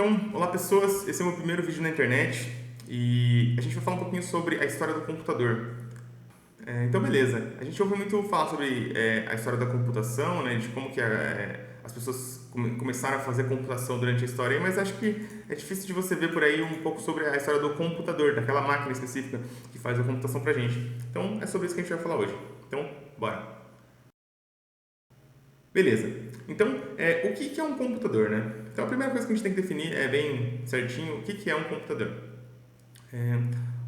Então, olá pessoas, esse é o meu primeiro vídeo na internet e a gente vai falar um pouquinho sobre a história do computador. Então, beleza, a gente ouve muito falar sobre a história da computação, né, de como que as pessoas começaram a fazer computação durante a história, mas acho que é difícil de você ver por aí um pouco sobre a história do computador, daquela máquina específica que faz a computação pra gente. Então, é sobre isso que a gente vai falar hoje. Então, bora! Beleza. Então, o que é um computador, né? Então, a primeira coisa que a gente tem que definir é bem certinho o que é um computador.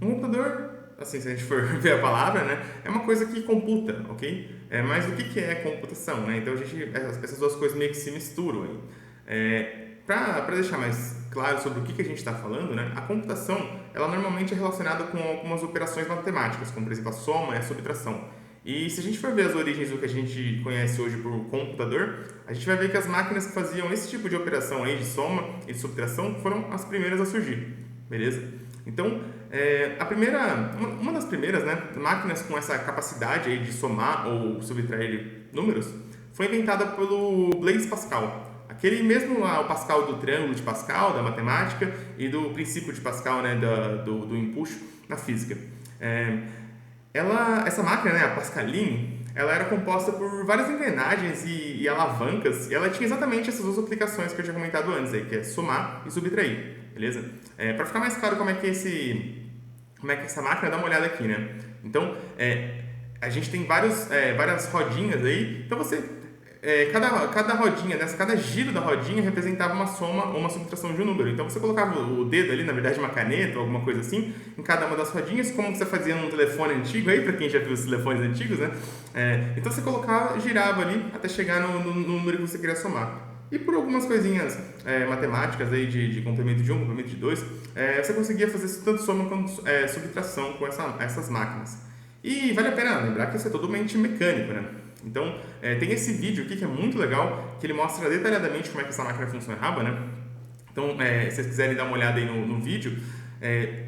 Um computador, assim, se a gente for ver a palavra, né, é uma coisa que computa, ok? Mas o que é computação, né? Então, essas duas coisas meio que se misturam aí. Para deixar mais claro sobre o que a gente está falando, né, a computação, ela normalmente é relacionada com algumas operações matemáticas, como, por exemplo, a soma e a subtração. E se a gente for ver as origens do que a gente conhece hoje por computador, a gente vai ver que as máquinas que faziam esse tipo de operação aí de soma e de subtração foram as primeiras a surgir, beleza? Então, uma das primeiras, né, máquinas com essa capacidade aí de somar ou subtrair números foi inventada pelo Blaise Pascal. Aquele mesmo lá, o Pascal do triângulo de Pascal, da matemática, e do princípio de Pascal, né, do empuxo na física. Essa máquina, né, a Pascaline, ela era composta por várias engrenagens e alavancas, e ela tinha exatamente essas duas aplicações que eu tinha comentado antes, aí, que é somar e subtrair, beleza? Para ficar mais claro como é que essa máquina, dá uma olhada aqui, né? Então, a gente tem várias rodinhas aí, então cada rodinha dessa, cada giro da rodinha representava uma soma ou uma subtração de um número. Então você colocava o dedo ali, na verdade uma caneta ou alguma coisa assim, em cada uma das rodinhas, como você fazia num telefone antigo aí, para quem já viu os telefones antigos, né? Então você colocava, girava ali até chegar no número que você queria somar. E por algumas coisinhas matemáticas aí de complemento de um, complemento de dois, você conseguia fazer tanto soma quanto subtração com essas máquinas. E vale a pena lembrar que isso é totalmente mecânico, né? Então, tem esse vídeo aqui que é muito legal, que ele mostra detalhadamente como é que essa máquina funcionava, né? Então, se vocês quiserem dar uma olhada aí no vídeo,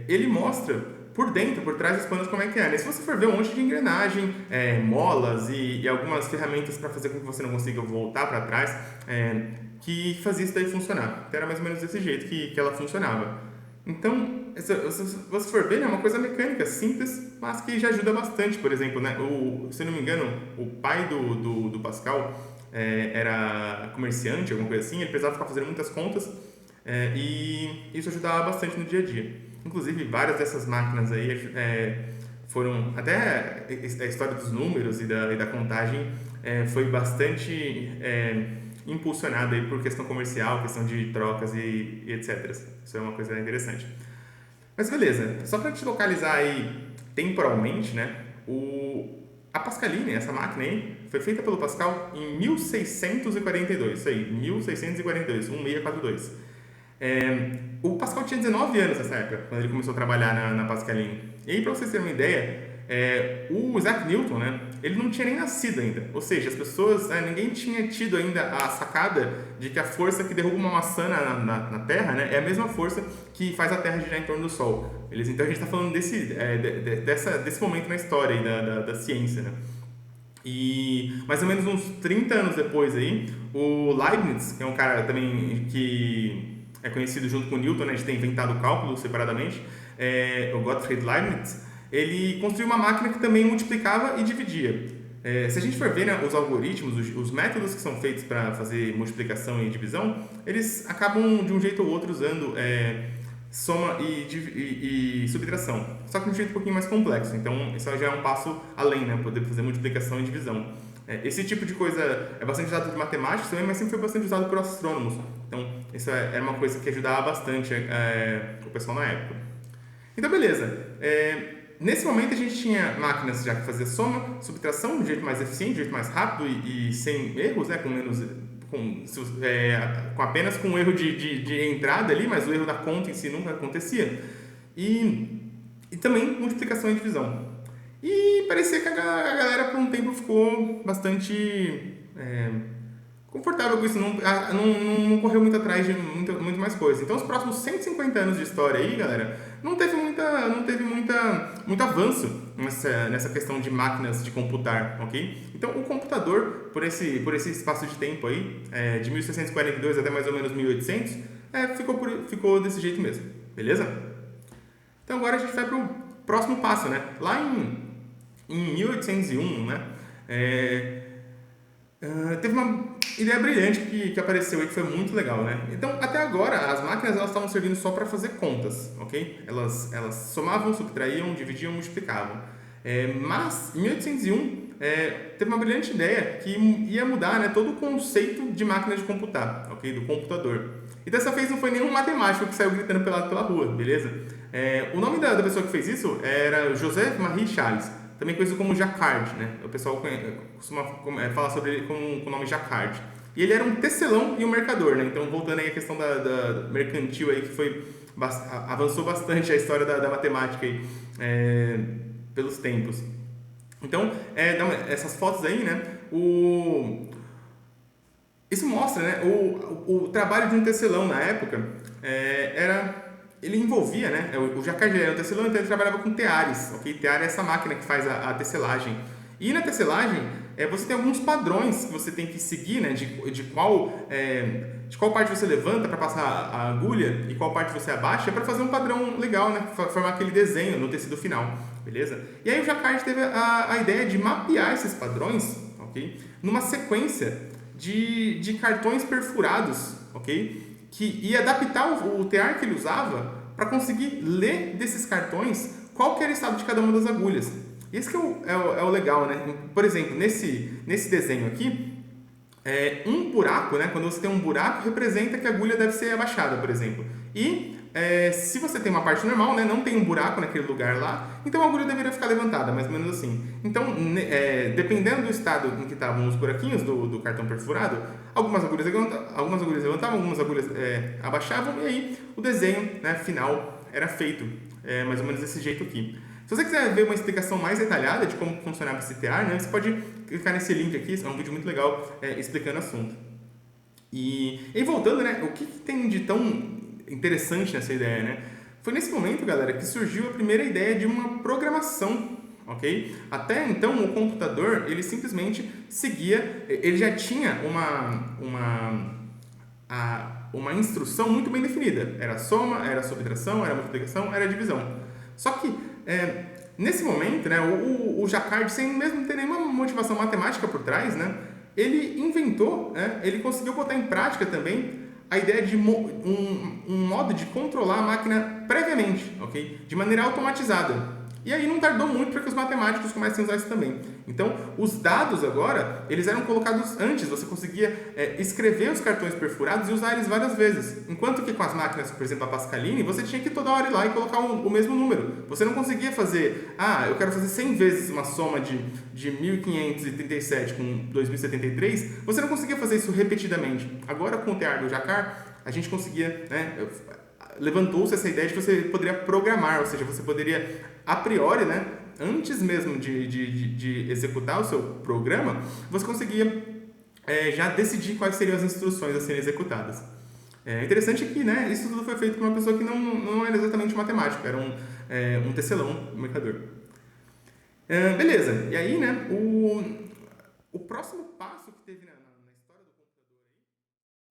ele mostra por dentro, por trás dos panos, como é que é, né? Se você for ver um monte de engrenagem, molas e algumas ferramentas para fazer com que você não consiga voltar para trás, que fazia isso daí funcionar. Então, era mais ou menos desse jeito que ela funcionava. Então, se você for ver, é uma coisa mecânica simples, mas que já ajuda bastante. Por exemplo, né, se eu não me engano, o pai do Pascal era comerciante, alguma coisa assim, ele precisava ficar fazendo muitas contas e isso ajudava bastante no dia a dia. Inclusive, várias dessas máquinas aí foram... Até a história dos números e da contagem foi bastante impulsionada aí por questão comercial, questão de trocas e etc. Isso é uma coisa interessante. Mas beleza, só para te localizar aí temporalmente, né? A Pascaline, essa máquina aí, foi feita pelo Pascal em 1642, isso aí, 1642, 1642. O Pascal tinha 19 anos nessa época, quando ele começou a trabalhar na Pascaline. E aí, para vocês terem uma ideia, o Isaac Newton, né, ele não tinha nem nascido ainda. Ou seja, as pessoas, ninguém tinha tido ainda a sacada de que a força que derruba uma maçã na Terra, né, é a mesma força que faz a Terra girar em torno do Sol. Beleza? Então a gente está falando desse momento na história aí da ciência, né? E mais ou menos uns 30 anos depois aí, o Leibniz, que é um cara também que é conhecido junto com o Newton, né, de ter inventado o cálculo separadamente, o Gottfried Leibniz, ele construiu uma máquina que também multiplicava e dividia. Se a gente for ver, né, os algoritmos, os métodos que são feitos para fazer multiplicação e divisão, eles acabam de um jeito ou outro usando soma e subtração, só que de um jeito um pouquinho mais complexo. Então, isso já é um passo além, né, poder fazer multiplicação e divisão. Esse tipo de coisa é bastante usado por matemáticos também, mas sempre foi bastante usado por astrônomos. Então, isso era uma coisa que ajudava bastante o pessoal na época. Então, beleza. Nesse momento, a gente tinha máquinas já que faziam soma, subtração de um jeito mais eficiente, de um jeito mais rápido e sem erros, né, apenas com um erro de entrada ali, mas o erro da conta em si nunca acontecia. E também multiplicação e divisão. E parecia que a galera por um tempo ficou bastante confortável com isso, não correu muito atrás de muito mais coisa. Então, os próximos 150 anos de história aí, galera, não teve muito avanço nessa questão de máquinas de computar, ok? Então, o computador, por esse espaço de tempo aí, de 1642 até mais ou menos 1800, ficou desse jeito mesmo, beleza? Então agora a gente vai para o próximo passo, né? Lá em 1801, né? Teve uma ideia brilhante que apareceu e que foi muito legal, né? Então, até agora, as máquinas elas estavam servindo só para fazer contas, ok? Elas somavam, subtraíam, dividiam, multiplicavam. Mas, em 1801, teve uma brilhante ideia que ia mudar, né, todo o conceito de máquina de computar, ok? Do computador. E dessa vez não foi nenhum matemático que saiu gritando pela rua, beleza? O nome da pessoa que fez isso era Joseph Marie Charles, também conhecido como Jacquard, né? O pessoal costuma falar sobre ele com o nome Jacquard. E ele era um tecelão e um mercador, né? Então, voltando aí à questão da mercantil aí, que avançou bastante a história da matemática aí, pelos tempos. Então, essas fotos aí, né? Isso mostra, né? O trabalho de um tecelão na época ele envolvia, né? O Jacquard era um tecelão, então ele trabalhava com teares, ok? Tear é essa máquina que faz a tecelagem. E na tecelagem, você tem alguns padrões que você tem que seguir, né? De qual parte você levanta para passar a agulha e qual parte você abaixa para fazer um padrão legal, né? Formar aquele desenho no tecido final, beleza? E aí o Jacquard teve a ideia de mapear esses padrões, ok? Numa sequência de cartões perfurados, ok? Que ia adaptar o tear que ele usava para conseguir ler desses cartões qual que era o estado de cada uma das agulhas. Esse que é o legal, né? Por exemplo, nesse desenho aqui, um buraco, né? Quando você tem um buraco, representa que a agulha deve ser abaixada, por exemplo. E se você tem uma parte normal, né? Não tem um buraco naquele lugar lá, então a agulha deveria ficar levantada, mais ou menos assim. Então, dependendo do estado em que estavam os buraquinhos do cartão perfurado, algumas agulhas levantavam, algumas agulhas abaixavam, e aí o desenho, né, final era feito, mais ou menos desse jeito aqui. Se você quiser ver uma explicação mais detalhada de como funcionava esse tear, né, você pode clicar nesse link aqui, é um vídeo muito legal explicando o assunto. E voltando, né, o que tem de tão interessante nessa ideia, né? Foi nesse momento, galera, que surgiu a primeira ideia de uma programação, ok? Até então, o computador, ele simplesmente seguia, ele já tinha uma instrução muito bem definida. Era soma, era subtração, era multiplicação, era divisão. Só que, nesse momento, né, o Jacquard, sem mesmo ter nenhuma motivação matemática por trás, né, ele inventou, ele conseguiu botar em prática também a ideia de um modo de controlar a máquina previamente, ok? De maneira automatizada. E aí não tardou muito para que os matemáticos comecem a usar isso também. Então, os dados agora, eles eram colocados antes. Você conseguia escrever os cartões perfurados e usar eles várias vezes. Enquanto que com as máquinas, por exemplo, a Pascaline, você tinha que toda hora ir lá e colocar o mesmo número. Você não conseguia fazer, eu quero fazer 100 vezes uma soma de 1537 com 2073. Você não conseguia fazer isso repetidamente. Agora, com o tear do Jacquard, a gente conseguia, né, levantou-se essa ideia de que você poderia programar, ou seja, você poderia, a priori, né, antes mesmo de executar o seu programa, você conseguia já decidir quais seriam as instruções a serem executadas. É interessante que, né, isso tudo foi feito por uma pessoa que não era exatamente matemático, era um tecelão, um mercador. Beleza, e aí, né, o próximo passo que teve na